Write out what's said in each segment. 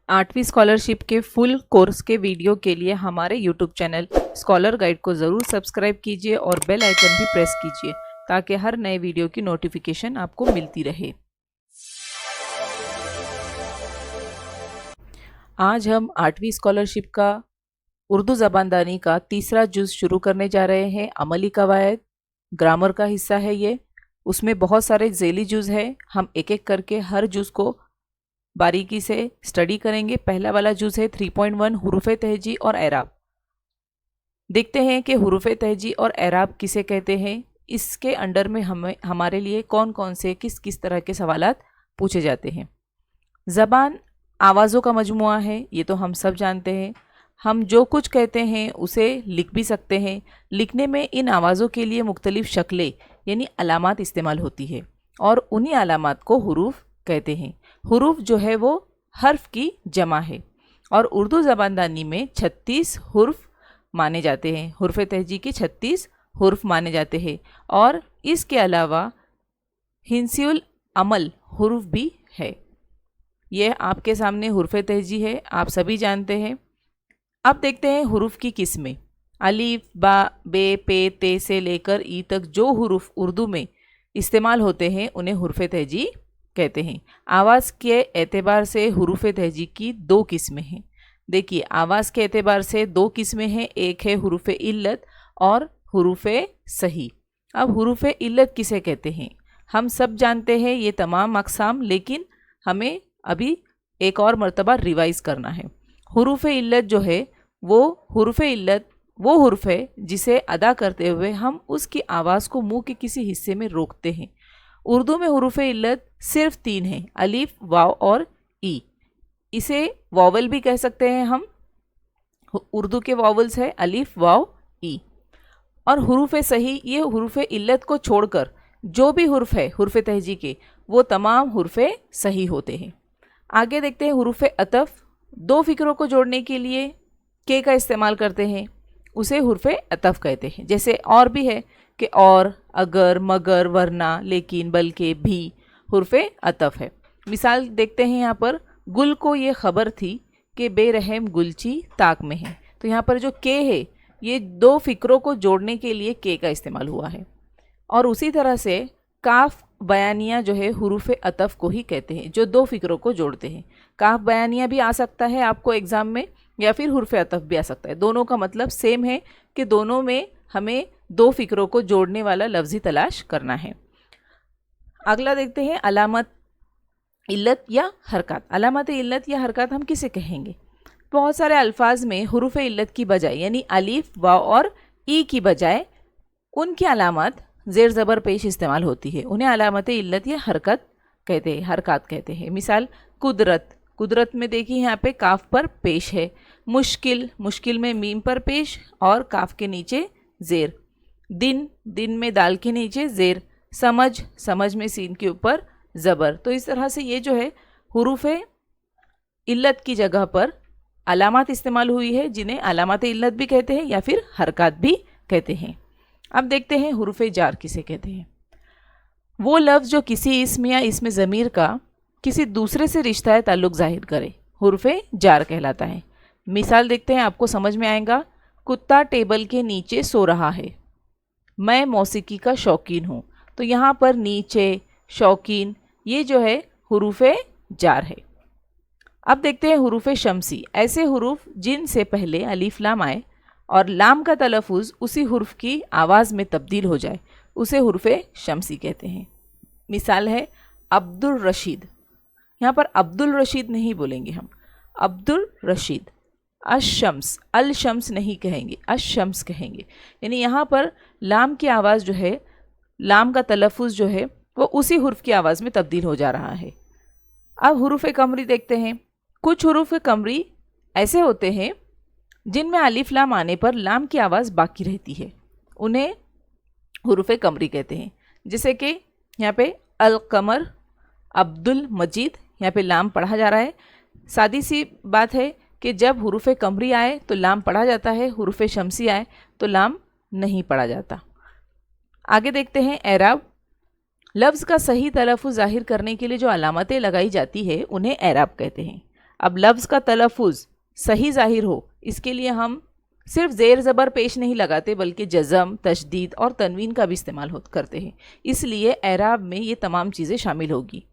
8वीं स्कॉलरशिप के full course के वीडियो के लिए हमारे यूट्यूब चैनल स्कॉलर गाइड को ज़रूर सब्सक्राइब कीजिए और बेल आइकन भी प्रेस कीजिए ताकि हर नए वीडियो की नोटिफिकेशन आपको मिलती रहे। आज हम 8वीं स्कॉलरशिप का उर्दू ज़बानदानी का तीसरा जुज़ शुरू करने जा रहे हैं। अमली कवायद ग्रामर का हिस्सा है ये। उसमें बहुत सारे ज़ेली जुज़ है। हम एक एक करके हर जुज़ को बारीकी से स्टडी करेंगे। पहला वाला जुज़ है 3.1 हुरूफ़े तहजी और एराब। देखते हैं कि हुरूफ़े तहजी और एराब किसे कहते हैं। इसके अंडर में हमारे लिए कौन कौन से किस तरह के सवालात पूछे जाते हैं। ज़बान आवाज़ों का मजमुआ है, ये तो हम सब जानते हैं। हम जो कुछ कहते हैं उसे लिख भी सकते हैं। लिखने में इन आवाज़ों के लिए मुख्तलिफ़ शक्लें यानी अलामात इस्तेमाल होती है और उन्हीं अलामात को हुरूफ कहते हैं। हुरूफ जो है वो हर्फ की जमा है और उर्दू ज़बानदानी में 36 हुर्फ माने जाते हैं। हुर्फ़े तहजी के 36 हुर्फ माने जाते हैं और इसके अलावा हिंसियुल अमल हुरूफ भी है। यह आपके सामने हुर्फ़े तहजी है, आप सभी जानते हैं। अब देखते हैं हुरूफ की किस्में। अलीफ, बा, बे, पे, ते से लेकर ई तक जो हुरूफ उर्दू में इस्तेमाल होते हैं उन्हें हुर्फ़े तहजी कहते हैं। आवाज़ के एतबार से हुरूफ़े तहजी की दो किस्में हैं। देखिए, आवाज़ के एतबार से दो किस्में हैं, एक है हुरूफ़े इल्लत और हुरूफ़े सही। अब हुरूफ़े इल्लत किसे कहते हैं हम सब जानते हैं ये तमाम अक़साम, लेकिन हमें अभी एक और मर्तबा रिवाइज़ करना है। हुरूफ़े इल्लत जो है वो हुरूफ़े इल्लत वो हुर्फ है जिसे अदा करते हुए हम उसकी आवाज़ को मुंह के किसी हिस्से में रोकते हैं। उर्दू में हुरूफ़े इल्लत सिर्फ 3 हैं, अलीफ, वाव और ई। इसे वावल भी कह सकते हैं हम। उर्दू के वावल्स है अलीफ, वाव, ई। और हुरूफ़े सही, ये हुरूफ़े इल्लत को छोड़कर जो भी हुर्फ है हुर्फ़े तहजी के, वो तमाम हुर्फ़े सही होते हैं। आगे देखते हैं हुरूफ़े अतफ़। दो फ़िक्रों को जोड़ने के लिए के का इस्तेमाल करते हैं, उसे हुर्फ़े अतफ़ कहते हैं। जैसे और भी है कि और, अगर, मगर, वरना, लेकिन, बल्कि, भी हुर्फ़े अतफ़ है। मिसाल देखते हैं यहाँ पर, गुल को ये ख़बर थी कि बेरहम गुलची ताक में है। तो यहाँ पर जो के है ये दो फ़िक्रों को जोड़ने के लिए के का इस्तेमाल हुआ है। और उसी तरह से काफ बयानिया जो है हुरूफ़े अतफ़ को ही कहते हैं, जो दो फ़िक्रों को जोड़ते हैं। काफ बयानिया भी आ सकता है आपको एग्ज़ाम में, या फिर हुर्फ़े अतफ़ भी आ सकता है। दोनों का मतलब सेम है कि दोनों में हमें दो फ़िक्रों को जोड़ने वाला लफ्ज़ी तलाश करना है। अगला देखते हैं अलामत इल्लत या हरकत। अलामत इल्लत या हरकत हम किसे कहेंगे। बहुत सारे अल्फाज में हुरूफ़े इल्लत की बजाय यानी अलीफ, वाव और ई की बजाय उनकी अलामत ज़ेर ज़बर पेश इस्तेमाल होती है। उन्हें अलामत इल्लत या हरकत कहते हैं, हरकत कहते हैं। मिसाल कुदरत, कुदरत में देखिए यहाँ पे काफ पर पेश है। मुश्किल, मुश्किल में मीम पर पेश और काफ के नीचे ज़ेर। दिन, दिन में दाल के नीचे ज़ेर। समझ, समझ में सीन के ऊपर ज़बर। तो इस तरह से ये जो है हुरूफ़े इल्लत की जगह पर अलामत इस्तेमाल हुई है, जिन्हें अलामत इल्लत भी कहते हैं या फिर हरकत भी कहते हैं। अब देखते हैं हुरूफ़े जार किसे कहते हैं। वो लफ्ज़ जो किसी इस्म या इसमें ज़मीर का किसी दूसरे से रिश्ता ताल्लुक़ ज़ाहिर करे, हुरूफ़े जार कहलाता है। मिसाल देखते हैं, आपको समझ में आएगा। कुत्ता टेबल के नीचे सो रहा है। मैं मौसीकी का शौकीन हूँ। तो यहाँ पर नीचे, शौकीन, ये जो है हुरूफ़े जार है। अब देखते हैं हुरूफ़े शम्सी। ऐसे हुरूफ जिन से पहले अलीफ लाम आए और लाम का तलफ़ुज़ उसी हुर्फ की आवाज़ में तब्दील हो जाए, उसे हुरूफ़े शम्सी कहते हैं। मिसाल है अब्दुल रशीद। यहाँ पर अब्दुल रशीद नहीं बोलेंगे हम, अब्दुल रशीद। अशम्स, अल शम्स नहीं कहेंगे, अशम्स कहेंगे। यानी यहाँ पर लाम की आवाज़ जो है, लाम का तलफ़ुज़ जो है वो उसी हुर्फ की आवाज़ में तब्दील हो जा रहा है। अब हुरूफ़े कमरी देखते हैं। कुछ हुरूफ़े कमरी ऐसे होते हैं जिनमें अलिफ लाम आने पर लाम की आवाज़ बाकी रहती है, उन्हें हुरूफ़े कमरी कहते हैं। जैसे कि यहाँ पे अल कमर, अब्दुल मजीद, यहाँ पे लाम पढ़ा जा रहा है। सादी सी बात है कि जब हुरूफ़े कमरी आए तो लाम पढ़ा जाता है, हुरूफ़े शम्सी आए तो लाम नहीं पढ़ा जाता। आगे देखते हैं एराब। लफ्ज़ का सही तलफ़ुज़ ज़ाहिर करने के लिए जो अलामतें लगाई जाती है उन्हें एराब कहते हैं। अब लफ्ज़ का तलफ़ुज़ सही ज़ाहिर हो इसके लिए हम सिर्फ ज़ेर ज़बर पेश नहीं लगाते बल्कि जज़म, तशदीद और तनवीन का भी इस्तेमाल करते हैं, इसलिए एराब में ये तमाम चीज़ें शामिल होगी।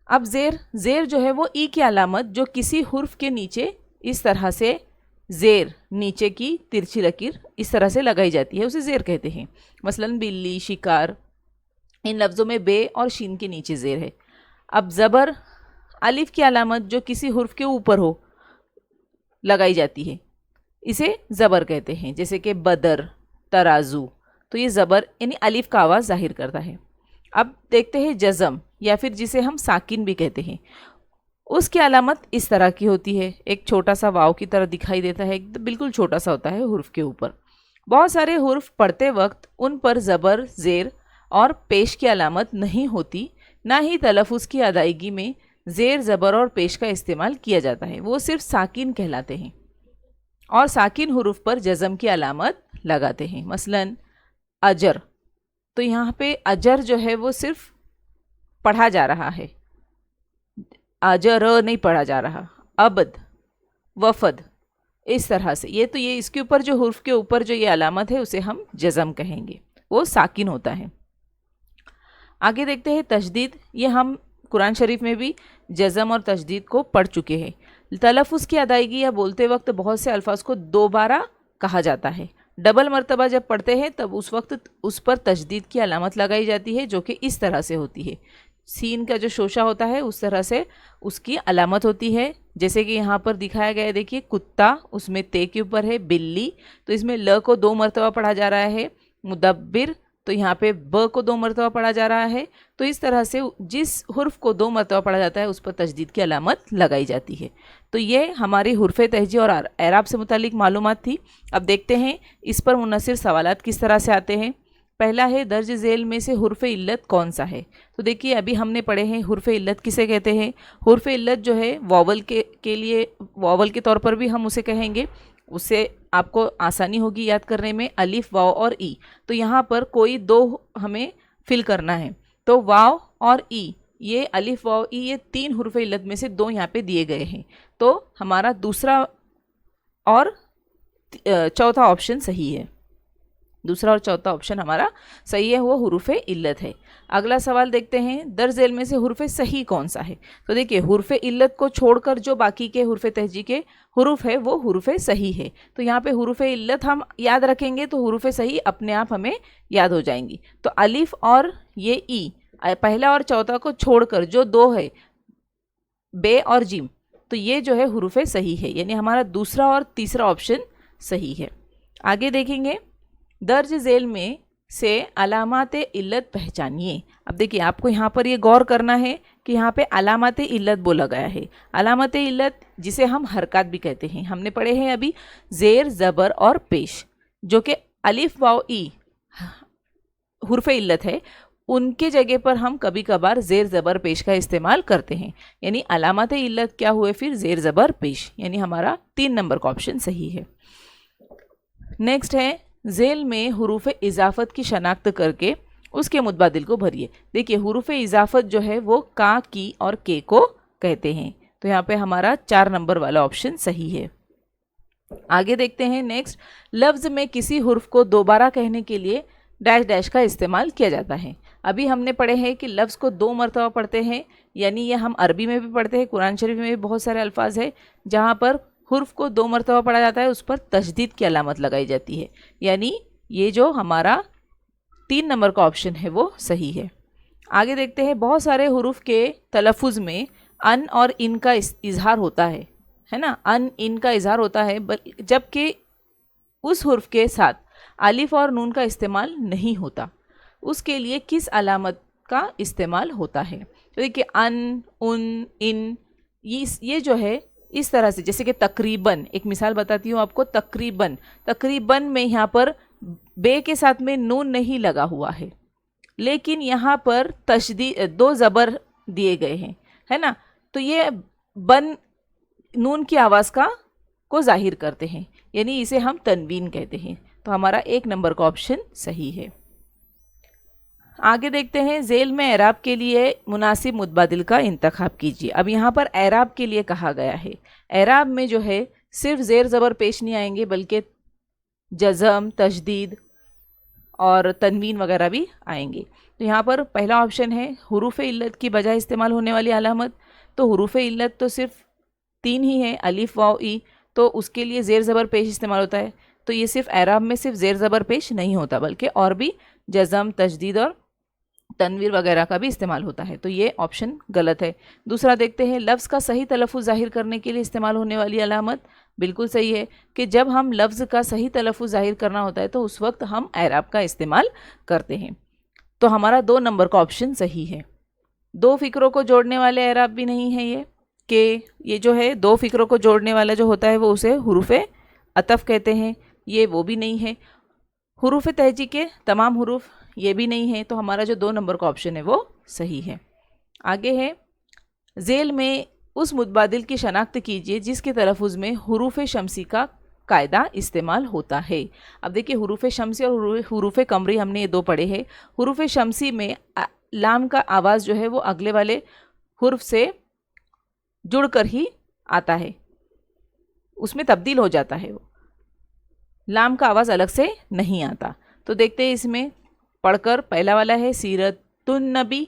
अब ज़ेर जो है वो ई की अलामत जो किसी हुर्फ के नीचे इस तरह से ज़ेर नीचे की तिरछी लकीर इस तरह से लगाई जाती है, उसे ज़ेर कहते हैं। मसलन बिल्ली, शिकार, इन लफ्ज़ों में बे और शीन के नीचे ज़ेर है। अब ज़बर अलिफ की अलामत जो किसी हुर्फ के ऊपर हो लगाई जाती है, इसे ज़बर कहते हैं, जैसे कि बदर, तराजू, तो ये ज़बर यानी अलिफ का आवाज़ ज़ाहिर करता है। अब देखते हैं जज़म या फिर जिसे हम साकिन भी कहते हैं, उसकी अलामत इस तरह की होती है, एक छोटा सा वाव की तरह दिखाई देता है, बिल्कुल छोटा सा होता है हुर्फ के ऊपर। बहुत सारे हुर्फ पढ़ते वक्त उन पर ज़बर, ज़ेर और पेश की अलामत नहीं होती, ना ही तलफ़ुज़ की अदायगी में ज़ेर, ज़बर और पेश का इस्तेमाल किया जाता है, वो सिर्फ साकिन कहलाते हैं और साकिन हुरूफ पर जज़म की अलामत लगाते हैं। मसलन अजर, तो यहाँ पे अजर जो है वो सिर्फ पढ़ा जा रहा है, अजर नहीं पढ़ा जा रहा। अबद, वफ़द, इस तरह से ये इसके ऊपर जो हुर्फ के ऊपर जो ये अलामत है उसे हम जज़म कहेंगे, वो साकिन होता है। आगे देखते हैं तशदीद। ये हम कुरान शरीफ में भी जज़म और तशदीद को पढ़ चुके हैं। तलफ़ुज़ की अदायगी या बोलते वक्त बहुत से अल्फाज को दोबारा कहा जाता है। डबल मर्तबा जब पढ़ते हैं तब उस वक्त उस पर तशदीद की अलामत लगाई जाती है, जो कि इस तरह से होती है। सीन का जो शोशा होता है उस तरह से उसकी अलामत होती है, जैसे कि यहाँ पर दिखाया गया है। देखिए कुत्ता, उसमें ते के ऊपर है। बिल्ली, तो इसमें ल को 2 मरतबा पढ़ा जा रहा है। मुदब्बिर, तो यहाँ पे ब को 2 मरतबा पढ़ा जा रहा है। तो इस तरह से जिस हुर्फ को 2 मरतबा पढ़ा जाता है उस पर तशदीद की अलामत लगाई जाती है। तो ये हमारी हुर्फ तहजी और एराब से मुतालिक मालूमात थी। अब देखते हैं इस पर मुनसिर सवालात किस तरह से आते हैं। पहला है, दर्ज झेल में से हुर्फ इल्लत कौन सा है? तो देखिए अभी हमने पढ़े हैं हुर्फ इल्लत किसे कहते हैं। हुर्फ इल्लत जो है वॉवल के लिए वॉवल के तौर पर भी हम उसे कहेंगे, उससे आपको आसानी होगी याद करने में। अलिफ, वाव और ई, तो यहाँ पर कोई 2 हमें फिल करना है, तो वाव और ई, ये अलिफ, वाव, ई, ये 3 हुर्फ इल्लत में से 2 यहाँ पे दिए गए हैं। तो हमारा दूसरा और चौथा ऑप्शन सही है। दूसरा और चौथा ऑप्शन हमारा सही है, वो हुरूफ इल्लत है। अगला सवाल देखते हैं, दर्ज झेल में से हुरूफ सही कौन सा है? तो देखिए हुरूफ इल्लत को छोड़कर जो बाकी के हुरूफ तहजी के हुरूफ है वो हुरूफ सही है। तो यहाँ पे हुरूफ इल्लत हम याद रखेंगे तो हुरूफ सही अपने आप हमें याद हो जाएंगी। तो अलिफ और ये ई, पहला और चौथा को छोड़कर जो 2 है, बे और जिम, तो ये जो है हुरूफ सही है, यानी हमारा दूसरा और तीसरा ऑप्शन सही है। आगे देखेंगे, दर्ज झेल में से अलामात इल्लत पहचानिए। अब देखिए आपको यहाँ पर ये गौर करना है कि यहाँ पे अलामात इल्लत बोला गया है। अलामात इल्लत जिसे हम हरकत भी कहते हैं, हमने पढ़े हैं अभी ज़ेर, ज़बर और पेश, जो कि अलिफ, वाव, ई हुर्फ इल्लत है, उनके जगह पर हम कभी कभार ज़ेर, ज़बर, पेश का इस्तेमाल करते हैं। यानी अलामात इल्लत क्या हुए फिर? ज़ेर, ज़बर, पेश, यानी हमारा 3 नंबर का ऑप्शन सही है। नेक्स्ट है, झेल में हुरूफ इजाफत की शनाख्त करके उसके मुतबादिल को भरिए। देखिए हुरूफ इजाफत जो है वो का, की और के को कहते हैं, तो यहाँ पे हमारा 4 नंबर वाला ऑप्शन सही है। आगे देखते हैं नेक्स्ट, लफ्ज़ में किसी हुर्फ को दोबारा कहने के लिए डैश डैश का इस्तेमाल किया जाता है। अभी हमने पढ़े हैं कि लफ्ज़ को 2 मरतबा पढ़ते हैं, यानी ये हम अरबी में भी पढ़ते हैं, कुरान शरीफ में भी बहुत सारे अल्फाज है जहाँ पर हुर्फ को 2 मरतबा पढ़ा जाता है, उस पर तशदीद की अलामत लगाई जाती है, यानी ये जो हमारा 3 नंबर का ऑप्शन है वो सही है। आगे देखते हैं, बहुत सारे हुरूफ के तलफ़ुज़ में अन और इन का इजहार होता है ना, अन इन का इजहार होता है, जबकि उस हुर्फ के साथ अलिफ और नून का इस्तेमाल नहीं होता। उसके लिए किस अलामत का इस्तेमाल होता है? तो देखिए अन, उन, इन, ये जो है इस तरह से, जैसे कि तकरीबन, एक मिसाल बताती हूँ आपको। तकरीबन में यहाँ पर बे के साथ में नून नहीं लगा हुआ है, लेकिन यहाँ पर तशदीद 2 ज़बर दिए गए हैं, है ना, तो ये बन नून की आवाज़ को जाहिर करते हैं, यानी इसे हम तनवीन कहते हैं। तो हमारा 1 नंबर का ऑप्शन सही है। आगे देखते हैं, ज़ेल में एराब के लिए मुनासिब मुतबादिल का इंतखाब कीजिए। अब यहाँ पर एराब के लिए कहा गया है। एराब में जो है सिर्फ ज़ेर ज़बर पेश नहीं आएंगे, बल्कि जज़म, तशदीद और तनवीन वगैरह भी आएंगे। तो यहाँ पर पहला ऑप्शन है हुरूफ इल्लत की बजाय इस्तेमाल होने वाली अलामत। तो हुरूफ इल्लत तो सिर्फ 3 ही है, अलिफ, वाव, ई, तो उसके लिए ज़ेर ज़बर पेश इस्तेमाल होता है। तो ये सिर्फ एराब में सिर्फ ज़ेर ज़बर पेश नहीं होता, बल्कि और भी जज़म, तशदीद और तनवीर वगैरह का भी इस्तेमाल होता है। तो ये ऑप्शन गलत है। दूसरा देखते हैं, लफ्ज़ का सही तलफ़ुज़ ज़ाहिर करने के लिए इस्तेमाल होने वाली अलामत। बिल्कुल सही है कि जब हम लफ्ज़ का सही तलफ़ुज़ ज़ाहिर करना होता है तो उस वक्त हम एराब का इस्तेमाल करते हैं। तो हमारा 2 नंबर का ऑप्शन सही है। 2 फ़िक्रों को जोड़ने वाले एराब भी नहीं है ये, कि ये जो है 2 फ़िक्रों को जोड़ने वाला जो होता है वो उसे हुरूफ़ अतफ़ कहते हैं, ये वो भी नहीं है। हुरूफ़ तहजी के तमाम हुरूफ, ये भी नहीं है। तो हमारा जो 2 नंबर का ऑप्शन है वो सही है। आगे है, ज़ेल में उस मुतबादिल की शनाख्त कीजिए जिसके तलफ़ुज़ में हुरूफ़ शमसी का कायदा इस्तेमाल होता है। अब देखिए, हुरूफ़ शमसी और हुरूफ़ कमरी हमने ये 2 पढ़े हैं। हुरूफ़ शमसी में लाम का आवाज़ जो है वो अगले वाले हुर्फ से जुड़कर ही आता है, उसमें तब्दील हो जाता है, वो लाम का आवाज़ अलग से नहीं आता। तो देखते हैं इसमें पढ़कर, पहला वाला है सीरतुन नबी,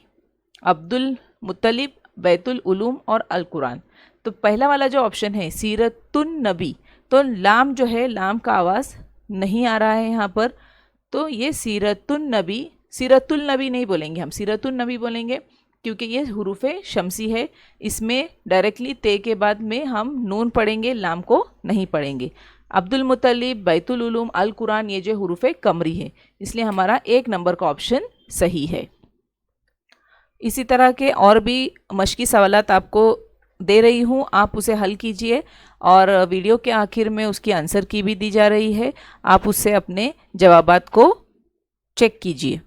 अब्दुल मुत्तलिब, बैतुल उलूम और अल कुरान। तो पहला वाला जो ऑप्शन है सीरतुन नबी, तो लाम जो है, लाम का आवाज़ नहीं आ रहा है यहाँ पर। तो ये सीरतुन नबी, सीरतुल नबी नहीं बोलेंगे, हम सीरतुन नबी बोलेंगे, क्योंकि ये हुरूफ़ शमसी है। इसमें डायरेक्टली ते के बाद में हम नून पढ़ेंगे, लाम को नहीं पढ़ेंगे। अब्दुल मुत्तलिब, बैतुल उलूम, अल कुरान, ये जो हुरूफ़ कमरी है, इसलिए हमारा 1 नंबर का ऑप्शन सही है। इसी तरह के और भी मश्की सवालात आपको दे रही हूँ, आप उसे हल कीजिए और वीडियो के आखिर में उसकी आंसर की भी दी जा रही है, आप उससे अपने जवाबात को चेक कीजिए।